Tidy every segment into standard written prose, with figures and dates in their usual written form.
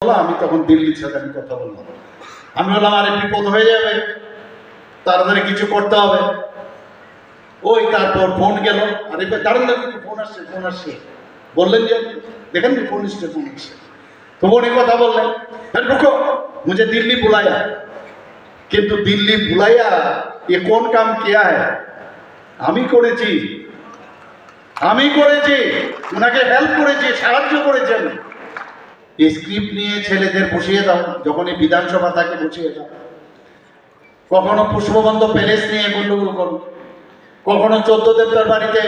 আমি তখন দিল্লির সাথে আমি কথা বললাম, আমি বললাম আরে বিপদ হয়ে যাবে, তাড়াতাড়ি কিছু করতে হবে। ওই তারপর ফোন গেল, আরে দাঁড়ান ফোন আসছে ফোন আসছে, বললেন যে দেখেন ফোন আসছে ফোন আসছে, তো উনি কথা বললেন রুকো मुझे दिल्ली बुलाया, কিন্তু দিল্লি বুলাইয়া এ কোন কাম কিয়া হ্যায়, আমি করেছি ওনাকে হেল্প করেছি, সাহায্য করেছেন। এই স্ক্রিপ্ট নিয়ে ছেলেদের বসিয়ে দাও, যখন এই বিধানসভা থাকে বসিয়ে দাও। কখনো পুষ্পবন্ধ প্যালেস নিয়ে গন্ডগোল করো, কখনো 14 দেবতার বাড়িতে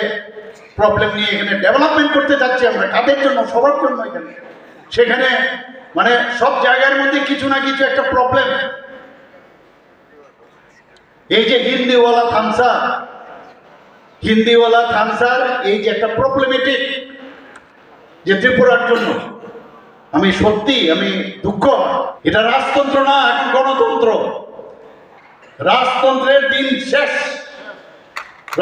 প্রবলেম নিয়ে এখানে ডেভেলপমেন্ট করতে যাচ্ছি আমরা, কাদের জন্য? সবার জন্য। এখানে সেখানে মানে সব জায়গার মধ্যে কিছু না কিছু একটা প্রবলেম। এই যে হিন্দিওয়ালা থামসার এই যে একটা প্রবলেমেটিক যে ত্রিপুরার জন্য, আমি দুঃখ। এটা রাজতন্ত্র না, এখন গণতন্ত্র। রাজতন্ত্রের দিন শেষ,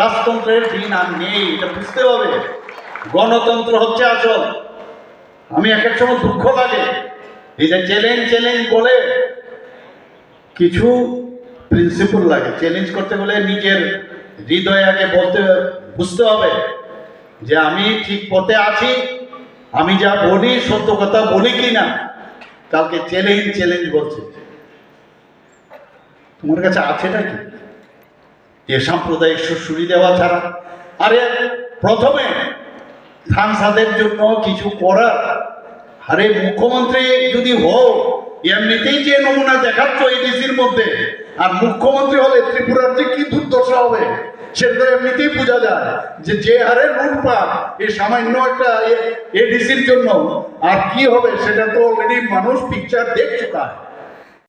রাজতন্ত্রের দিন আর নেই, এটা বুঝতে হবে। গণতন্ত্র হচ্ছে আসল। আমি এক এক সময় দুঃখ লাগে, এই যে চ্যালেঞ্জ বলে কিছু প্রিন্সিপাল লাগে। চ্যালেঞ্জ করতে গেলে নিজের হৃদয়ে আগে বুঝতে হবে যে আমি ঠিক পথে আছি, আমি যা বলি সত্য কথা বলি কিনা। কালকে চ্যালেঞ্জ বলছে, তোমার কাছে আছেটা কি? যে সাম্প্রদায়িক সুশুরি দেওয়া ছাড়া। আরে প্রথমে সাংসদের জন্য কিছু করা, আরে মুখ্যমন্ত্রী যদি হও, এমনিতেই যে নমুনা দেখাচ্ছ এডিসির মধ্যে, আর মুখ্যমন্ত্রী হলে ত্রিপুরার যে কি দুর্দশা হবে সেটা এমনিতেই বোঝা যায় যে হারে লুটপাট এই সামান্য একটা এডিসির জন্য আর কি হবে, সেটা তো অলরেডি মানুষ পিকচার দেখ চুকা।